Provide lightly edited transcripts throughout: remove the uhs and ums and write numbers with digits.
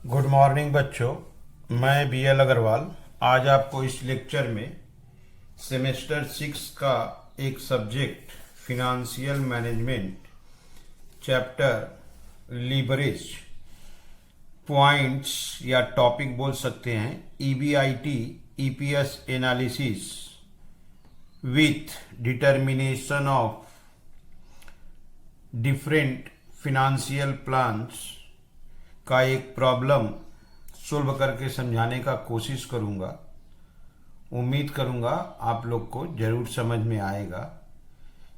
Good morning बच्चों। मैं BL Agarwal आज आपको इस लेक्चर में सेमेस्टर 6 का एक subject financial management chapter leverage points या टॉपिक बोल सकते हैं EBIT EPS analysis with determination of different financial plans का एक प्रॉब्लम सोल्व करके समझाने का कोशिश करूंगा। उम्मीद करूंगा आप लोग को जरूर समझ में आएगा।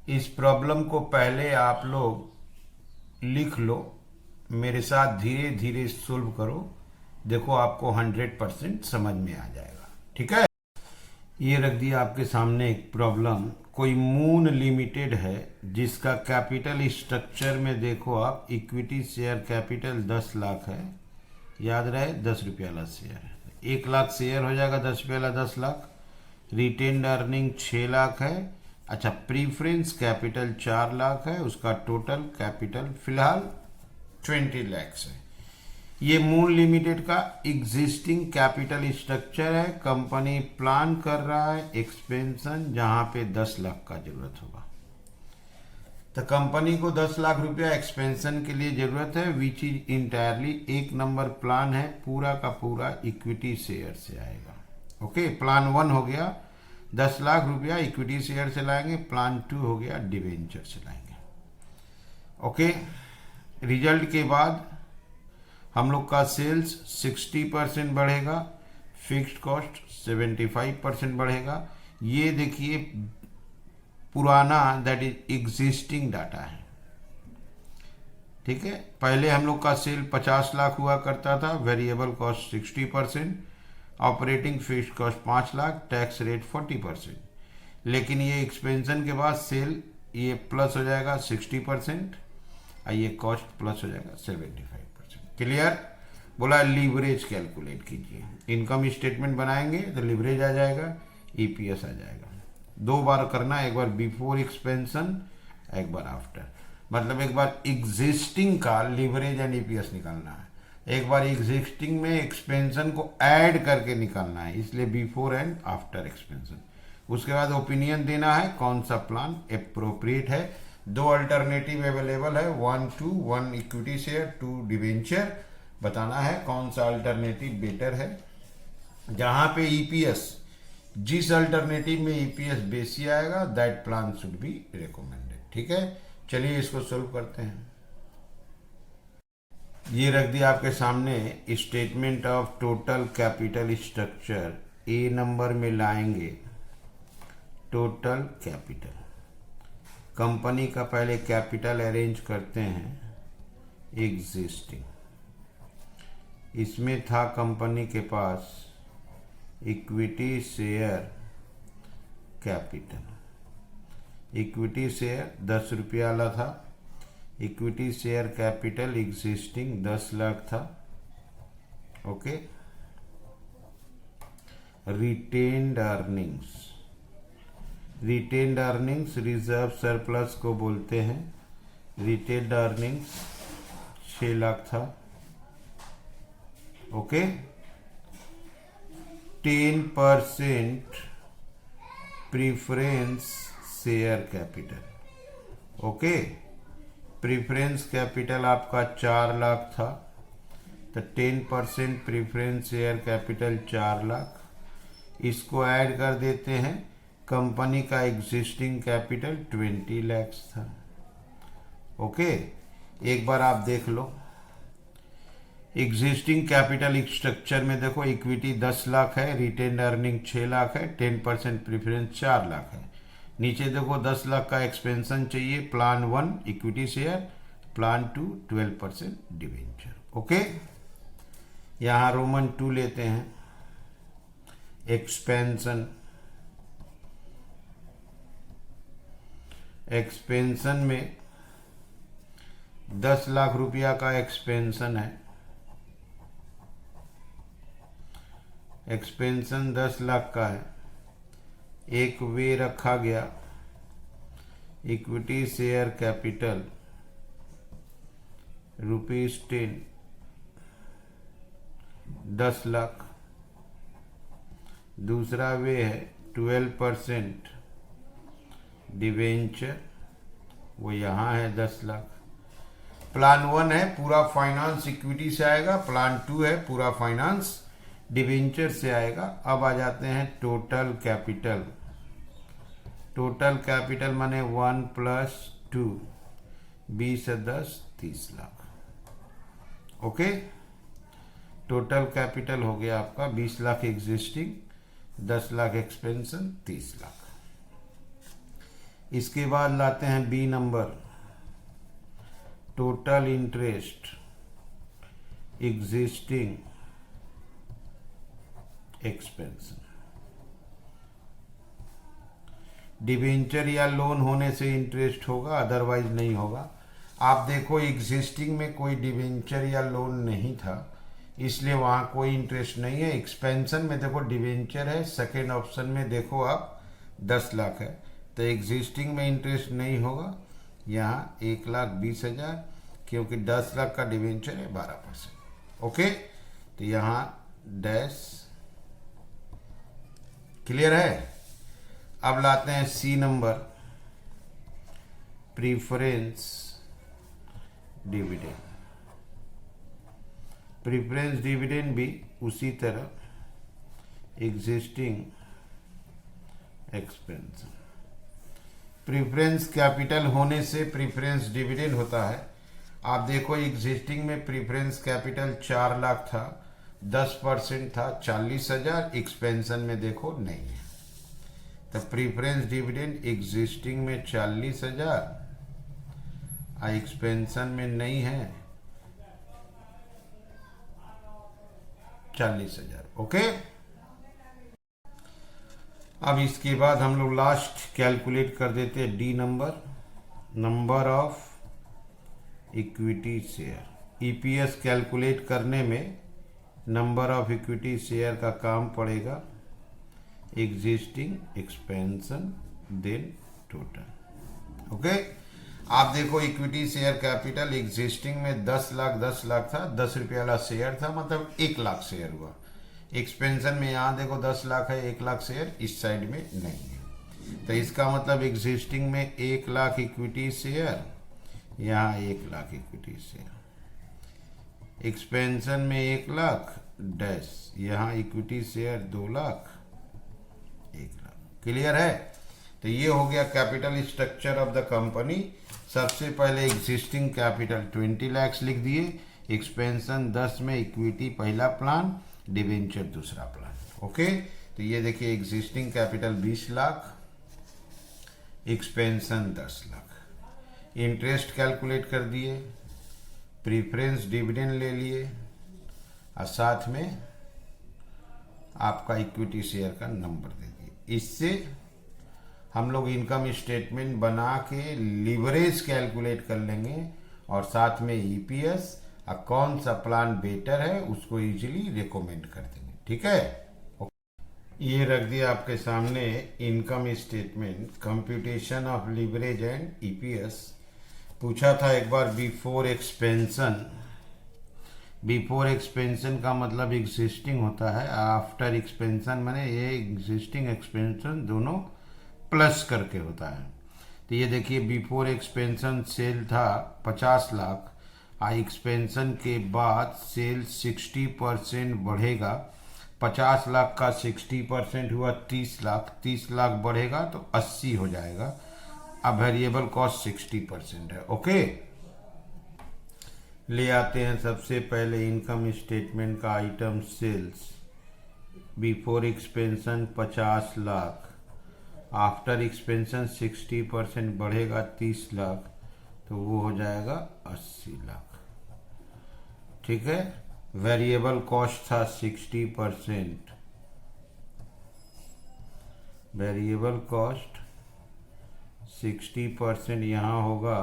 इस प्रॉब्लम को पहले आप लोग लिख लो, मेरे साथ धीरे धीरे सोल्व करो, देखो आपको 100% समझ में आ जाएगा। ठीक है, ये रख दिया आपके सामने एक प्रॉब्लम। कोई मून लिमिटेड है जिसका कैपिटल स्ट्रक्चर में देखो आप, इक्विटी शेयर कैपिटल 10 लाख है, याद रहे 10 रुपये वाला शेयर है, 1 लाख शेयर हो जाएगा 10 रुपये वाला 10 लाख। रिटेन्ड अर्निंग 6 लाख है। अच्छा, प्रीफरेंस कैपिटल 4 लाख है, उसका टोटल कैपिटल फिलहाल 20 लैक्स है। ये मून लिमिटेड का एग्जिस्टिंग कैपिटल स्ट्रक्चर है। कंपनी प्लान कर रहा है एक्सपेंशन जहां पे 10 लाख का जरूरत होगा। तो कंपनी को 10 लाख रुपया एक्सपेंशन के लिए जरूरत है, विच इज इंटायरली एक नंबर प्लान है, पूरा का पूरा इक्विटी शेयर से आएगा। ओके, प्लान 1 हो गया 10 लाख रुपया इक्विटी शेयर से लाएंगे, प्लान 2 हो गया डिवेंचर से लाएंगे। ओके, रिजल्ट के बाद हम लोग का सेल्स 60% बढ़ेगा, फिक्स्ड कॉस्ट 75% बढ़ेगा। ये देखिए पुराना दैट इज एग्जिस्टिंग डाटा है। ठीक है, पहले हम लोग का सेल 50 लाख हुआ करता था, variable cost 60%, operating fixed cost 5 lakh, tax rate 40%। लेकिन ये एक्सपेंशन के बाद सेल ये प्लस हो जाएगा 60% और ये कॉस्ट प्लस हो जाएगा 75%। क्लियर? बोला लीवरेज कैलकुलेट कीजिए, इनकम स्टेटमेंट बनाएंगे तो लीवरेज आ जाएगा, EPS आ जाएगा। 2 बार करना है, एक बार बिफोर एक्सपेंशन, एक बार आफ्टर। मतलब एक बार एग्जिस्टिंग का लीवरेज एंड EPS निकालना है, एक बार एग्जिस्टिंग में एक्सपेंशन को ऐड करके निकालना है, इसलिए बिफोर एंड आफ्टर एक्सपेंशन। उसके बाद ओपिनियन देना है कौन सा प्लान अप्रोप्रिएट है। 2 अल्टरनेटिव अवेलेबल है, 1 इक्विटी शेयर 2 डिवेंचर। बताना है कौन सा अल्टरनेटिव बेटर है, जहां पे EPS, जिस अल्टरनेटिव में EPS बेसी आएगा that plan should be recommended. ठीक है, चलिए इसको सोल्व करते हैं। ये रख दिया आपके सामने statement of total capital structure. A number में लाएंगे टोटल कैपिटल। कंपनी का पहले कैपिटल अरेंज करते हैं एग्जिस्टिंग। इसमें था कंपनी के पास equity share capital. Equity share 10 रुपये वाला था, equity share capital existing 10 lakh था। Okay, retained earnings, retained earnings reserve surplus को बोलते हैं। रिटेन्ड अर्निंग्स 6 लाख था। Okay, 10% preference share capital. Okay, preference capital आपका 4 लाख था, तो 10% प्रीफरेंस शेयर कैपिटल 4 लाख। इसको ऐड कर देते हैं, कंपनी का एग्जिस्टिंग कैपिटल 20 लैक्स था। ओके, एक बार आप देख लो एग्जिस्टिंग कैपिटल स्ट्रक्चर में, देखो इक्विटी 10 लाख है, रिटेन्ड अर्निंग 6 लाख है, 10% प्रीफरेंस 4 लाख है। नीचे देखो 10 लाख का एक्सपेंशन चाहिए, plan 1 equity share, plan 2 12% debenture. Okay, यहां रोमन 2 लेते हैं, एक्सपेंशन। एक्सपेंशन में 10 लाख रुपया का एक्सपेंशन है, एक्सपेंशन 10 लाख का है। एक वे रखा गया इक्विटी शेयर कैपिटल ₹10, 10 लाख। दूसरा वे है 12% डिवेंचर, वो यहाँ है 10 लाख। प्लान 1 है पूरा फाइनेंस इक्विटी से आएगा, प्लान 2 है पूरा फाइनेंस डिवेंचर से आएगा। अब आ जाते हैं टोटल कैपिटल। टोटल कैपिटल माने 1 + 2, 20 है 10, 30 लाख। ओके, टोटल कैपिटल हो गया आपका 20 लाख एग्जिस्टिंग, 10 लाख एक्सपेंशन, 30 लाख। इसके बाद लाते हैं B number, total interest existing expansion. Debenture या लोन होने से इंटरेस्ट होगा, अदरवाइज नहीं होगा। आप देखो एग्जिस्टिंग में कोई डिबेंचर या लोन नहीं था, इसलिए वहां कोई इंटरेस्ट नहीं है। एक्सपेंशन में देखो डिबेंचर है, सेकेंड ऑप्शन में देखो आप 10 लाख है, तो एग्जिस्टिंग में इंटरेस्ट नहीं होगा। यहाँ 1,20,000, क्योंकि 10 लाख का डिबेंचर है 12%। ओके, तो यहाँ डैश क्लियर है। अब लाते हैं C number, preference dividend. Preference dividend भी उसी तरह एग्जिस्टिंग एक्सपेंशन। प्रीफरेंस कैपिटल होने से प्रीफरेंस डिविडेंड होता है। आप देखो एग्जिस्टिंग में प्रीफरेंस कैपिटल 4 लाख था, 10% था 40,000, एक्सपेंशन में देखो नहीं है। तो प्रीफरेंस डिविडेंड एग्जिस्टिंग में 40,000 और एक्सपेंशन में नहीं है 40,000। ओके, अब इसके बाद हम लोग लास्ट कैलकुलेट कर देते हैं D number, number of equity share. EPS calculate करने में नंबर ऑफ इक्विटी शेयर का काम पड़ेगा, existing expansion then total. Okay, आप देखो इक्विटी शेयर कैपिटल एग्जिस्टिंग में 10 लाख था, 10 रुपये वाला शेयर था, मतलब 1 लाख शेयर हुआ। एक्सपेंशन में यहाँ देखो 10 लाख है, 1 लाख शेयर इस साइड में नहीं है, तो इसका मतलब एग्जिस्टिंग में 1 लाख इक्विटी शेयर, यहाँ 1 लाख इक्विटी शेयर। एक्सपेंशन में 1 लाख डैश, यहाँ equity share 2 lakh, 1 lakh. Clear है। तो ये हो गया capital structure of the company. सबसे पहले एग्जिस्टिंग कैपिटल 20 लाख लिख दिए, एक्सपेंशन 10 में इक्विटी पहला प्लान, डिवेंचर दूसरा प्लान। ओके, तो ये देखिए existing capital 20 lakh, expansion 10 lakh. Interest calculate कर दिए, प्रीफरेंस डिविडेंड ले लिए, और साथ में आपका इक्विटी शेयर का नंबर दे दिए। इससे हम लोग इनकम स्टेटमेंट बना के लीवरेज कैलकुलेट कर लेंगे, और साथ में ईपीएस और कौन सा प्लान बेटर है उसको इजीली रिकमेंड कर देंगे। ठीक है, ये रख दिया आपके सामने income statement, computation of leverage and EPS. पूछा था एक बार बिफोर एक्सपेंशन। बिफोर एक्सपेंशन का मतलब एग्जिस्टिंग होता है, आफ्टर एक्सपेंशन माने ये एग्जिस्टिंग एक्सपेंशन दोनों प्लस करके होता है। तो ये देखिए बिफोर एक्सपेंशन सेल था 50 लाख, एक्सपेंशन के बाद सेल 60% बढ़ेगा। 50 लाख का 60% हुआ 30 लाख, 30 लाख बढ़ेगा तो 80 हो जाएगा। अब वेरिएबल कॉस्ट 60% है। ओके, ले आते हैं सबसे पहले इनकम स्टेटमेंट का item sales. Before expansion 50 lakh, after expansion 60% बढ़ेगा 30 लाख, तो वो हो जाएगा 80 लाख। ठीक है, वेरिएबल कॉस्ट था 60%, वेरिएबल कॉस्ट 60% यहाँ होगा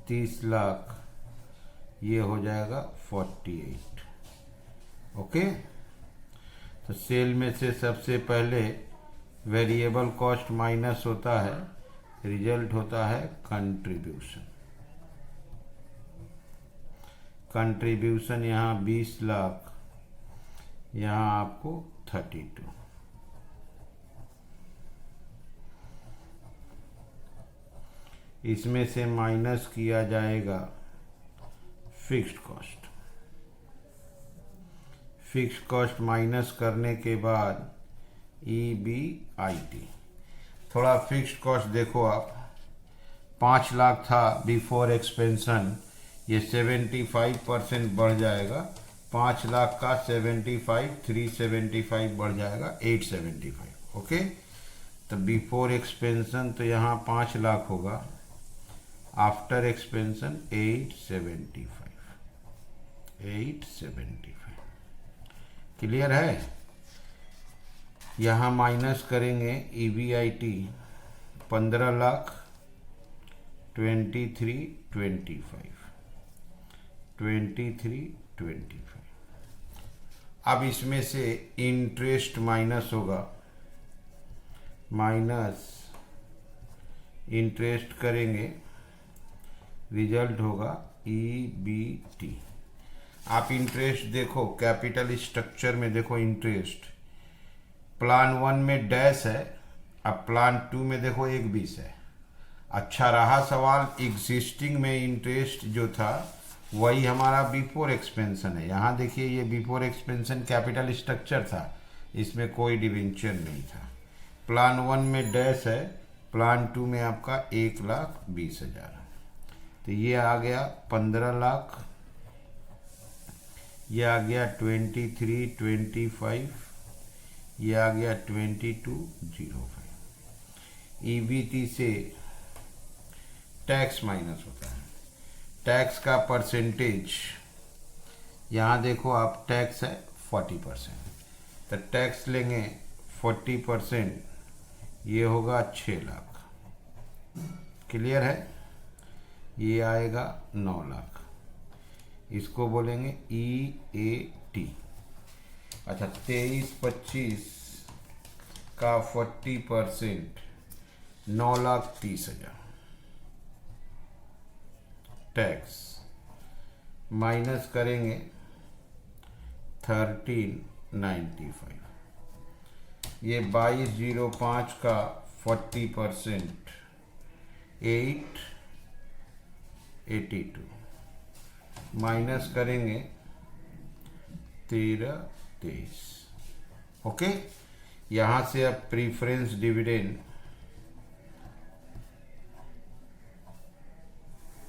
30 लाख, ये हो जाएगा 48। ओके, तो सेल में से सबसे पहले वेरिएबल कॉस्ट माइनस होता है, रिजल्ट होता है कंट्रीब्यूशन। कंट्रीब्यूशन यहाँ 20 लाख यहाँ आपको 32। इसमें से माइनस किया जाएगा fixed cost. Fixed cost minus करने के बाद EBIT। थोड़ा फिक्स्ड कॉस्ट देखो आप, 5 लाख था बिफोर एक्सपेंशन, ये 75% बढ़ जाएगा। 5 लाख का 75, 375 बढ़ जाएगा 875। ओके, तो बिफोर एक्सपेंशन तो यहाँ 5 लाख होगा, आफ्टर एक्सपेंशन 875। क्लियर है? यहाँ माइनस करेंगे EBIT 15 लाख 2325। अब इसमें से इंटरेस्ट माइनस होगा, माइनस इंटरेस्ट करेंगे, रिजल्ट होगा EBT। आप इंटरेस्ट देखो, कैपिटल स्ट्रक्चर में देखो इंटरेस्ट, प्लान 1 में डैश है, अब प्लान 2 में देखो 1/20 है। अच्छा रहा सवाल, एग्जिस्टिंग में इंटरेस्ट जो था वही हमारा बिफोर एक्सपेंशन है। यहाँ देखिए ये बिफोर एक्सपेंशन कैपिटल स्ट्रक्चर था, इसमें कोई डिवेंचर नहीं था। प्लान 1 में डैश है, प्लान 2 में आपका 1,20,000। तो ये आ गया 15 लाख, ये आ गया 2325, ये आ गया 2205। EBT से टैक्स माइनस होता है, टैक्स का परसेंटेज यहाँ देखो आप, टैक्स है 40%, तो टैक्स लेंगे 40%, ये होगा 6 लाख। क्लियर है? ये आएगा 9 लाख, इसको बोलेंगे EAT। अच्छा, 23-25 का 40% 9,30,000 टैक्स, माइनस करेंगे 1395। ये 2205 का 40% 882, माइनस करेंगे 1323। ओके, यहाँ से अब प्रीफरेंस डिविडेंड,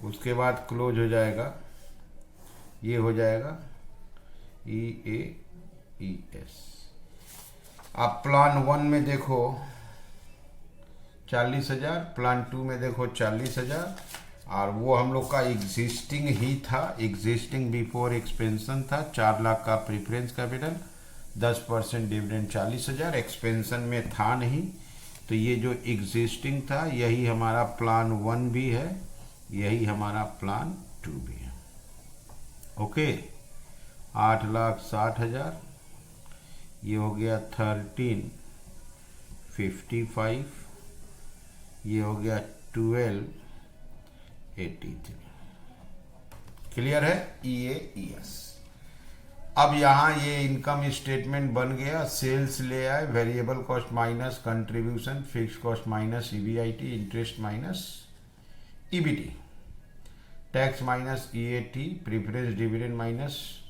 उसके बाद क्लोज हो जाएगा, ये हो जाएगा EAES। आप प्लान 1 में देखो 40,000, प्लान 2 में देखो 40,000, और वो हम लोग का एग्जिस्टिंग ही था, एग्जिस्टिंग बिफोर एक्सपेंशन था। 4 लाख का प्रीफरेंस कैपिटल, 10% डिविडेंड 40,000, एक्सपेंशन में था नहीं, तो ये जो एग्जिस्टिंग था यही हमारा प्लान 1 भी है, यही हमारा प्लान 2 भी है। ओके, 8,60,000, ये हो गया 1355, ये हो गया 1283। क्लियर है? EAES। अब यहाँ ये इनकम स्टेटमेंट बन गया, सेल्स ले आए, variable cost minus contribution, fix cost minus EBIT, interest minus EBT, tax minus EAT, preference dividend minus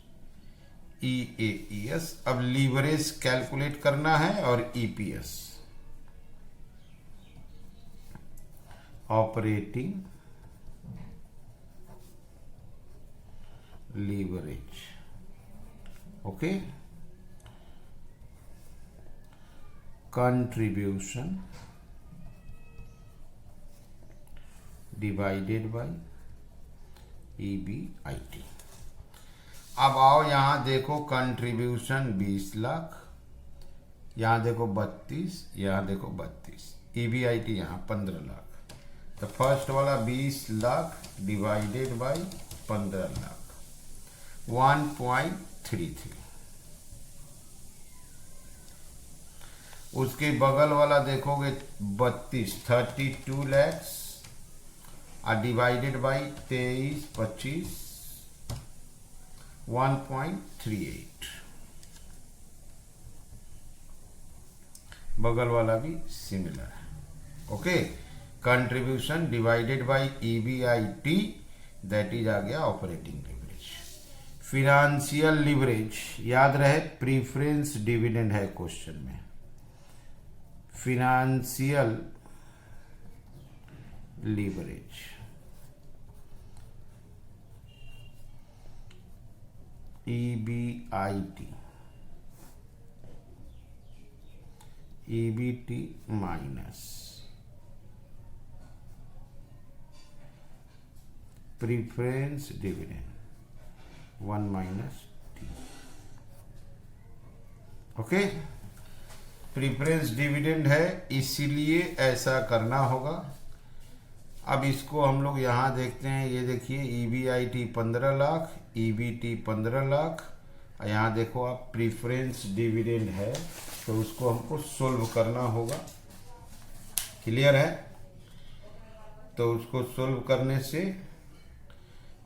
EAES। अब लीवरेज कैलकुलेट करना है और EPS, operating leverage. Okay, contribution divided by EBIT। अब आओ यहाँ देखो, कंट्रीब्यूशन 20 लाख, यहाँ देखो 32, यहाँ देखो 32, EBIT यहाँ 15 लाख। तो फर्स्ट वाला 20 लाख डिवाइडेड बाय 15 लाख, 1.33। उसके बगल वाला देखोगे 32 लैक्स, और डिवाइडेड बाई 23-25, 1.38। बगल वाला भी सिमिलर है। Okay, contribution divided by EBIT, that is आ गया ऑपरेटिंग लिवरेज। फिनेंशियल लिवरेज याद रहे प्रीफरेंस डिविडेंड है क्वेश्चन में। Financial leverage EBIT EBT minus preference dividend 1 minus T। Okay, preference dividend है इसीलिए ऐसा करना होगा। अब इसको हम लोग यहाँ देखते हैं, ये देखिए EBIT 15 लाख, EBT 15 लाख, यहाँ देखो आप प्रीफरेंस डिविडेंड है तो उसको हमको सोल्व करना होगा। क्लियर है? तो उसको सोल्व करने से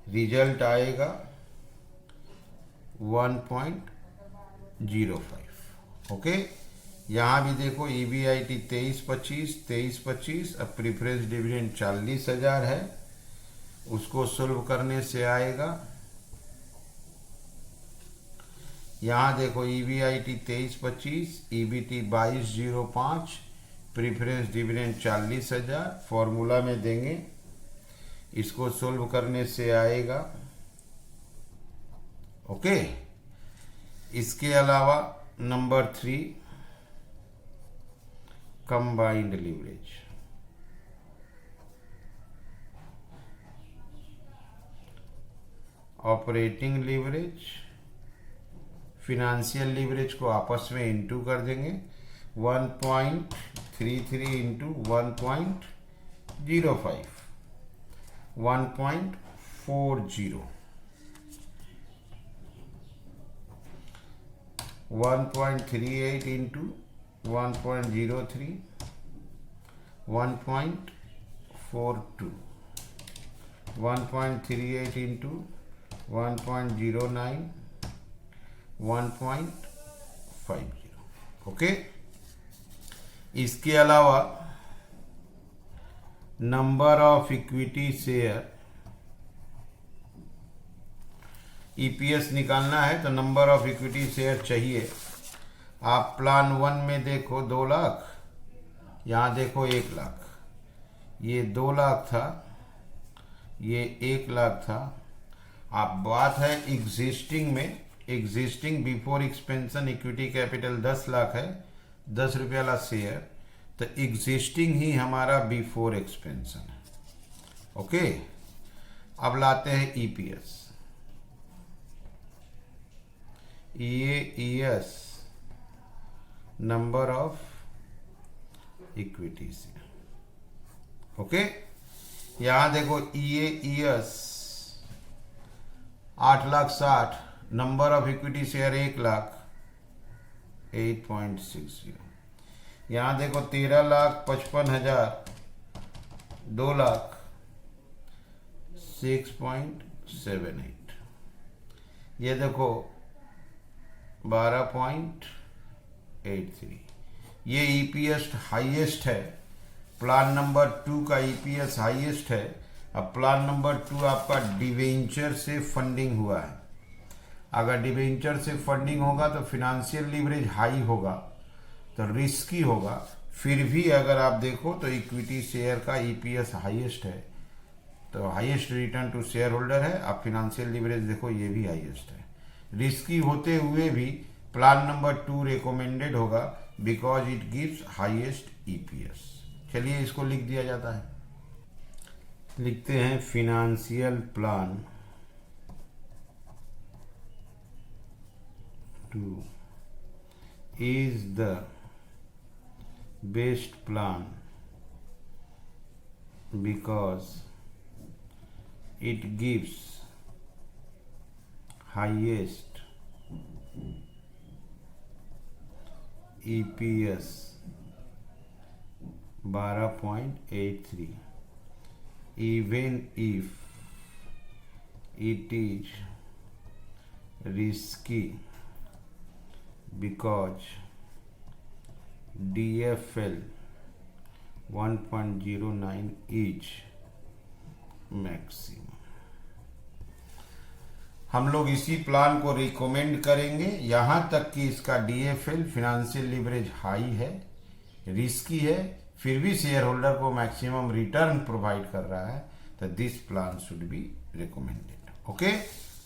रिजल्ट आएगा 1.05। ओके, यहाँ भी देखो EBIT 23-25, अब प्रीफरेंस डिविडेंड 40,000 है, उसको सोल्व करने से आएगा, यहाँ देखो EBIT 23-25, EBT 2205, preference dividend 40,000, formula में देंगे, इसको सोल्व करने से आएगा। ओके, इसके अलावा number 3 combined leverage. Operating leverage financial leverage को आपस में इनटू कर देंगे, 1.33 इंटू 1.05, 1.40, 1.38 इंटू 1.03, 1.42, 1.38 इंटू 1.09, 1.50। ओके, इसके अलावा number of equity share, EPS निकालना है तो नंबर ऑफ इक्विटी शेयर चाहिए। आप प्लान 1 में देखो 2 लाख, यहाँ देखो 1 लाख, ये 2 लाख था, ये 1 लाख था। आप बात है एग्जिस्टिंग में, existing before expansion equity capital 10 lakh है, 10 रुपये वाला शेयर, तो एग्जिस्टिंग ही हमारा बिफोर एक्सपेंशन है। ओके, अब लाते हैं EPS। EAS number of equity share. Okay, यहां देखो EAS 8,60,000, number of equity share 1 lakh, 8.60। यहाँ देखो 13,55,000, 2 लाख, 6.78। ये देखो 12.83। ये EPS हाईएस्ट है, प्लान नंबर 2 का EPS हाईएस्ट है। अब प्लान नंबर 2 आपका डिवेंचर से फंडिंग हुआ है। अगर डिवेंचर से फंडिंग होगा तो फिनेंशियल लीवरेज हाई होगा, तो रिस्की होगा। फिर भी अगर आप देखो तो इक्विटी शेयर का EPS हाईएस्ट है, तो highest return to share holder है। आप फिनेंशियल लीवरेज देखो, ये भी हाईएस्ट है। रिस्की होते हुए भी प्लान नंबर 2 रिकमेंडेड होगा because it gives highest EPS। चलिए इसको लिख दिया जाता है, लिखते हैं financial plan 2 is the best plan because it gives highest EPS 12.83 even if it is risky because DFL 1.09 is maximum. हम लोग इसी प्लान को रिकमेंड करेंगे, यहां तक कि इसका DFL फिनेंशियल लीवरेज हाई है, रिस्की है, फिर भी शेयर होल्डर को मैक्सिमम रिटर्न प्रोवाइड कर रहा है, तो this plan should be recommended. Okay,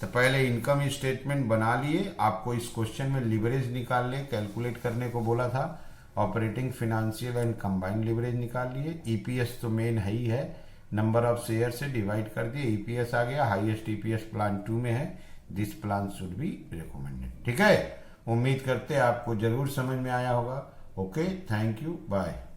तो पहले इनकम स्टेटमेंट बना लिए, आपको इस क्वेश्चन में लीवरेज निकाल ले कैलकुलेट करने को बोला था, operating financial and combined leverage निकाल लिए, EPS तो मेन है ही है, नंबर ऑफ शेयर से डिवाइड कर दिए, EPS आ गया, हाईएस्ट EPS प्लान 2 में है, this plan should be recommended. ठीक है, उम्मीद करते हैं आपको जरूर समझ में आया होगा। Okay, thank you, bye.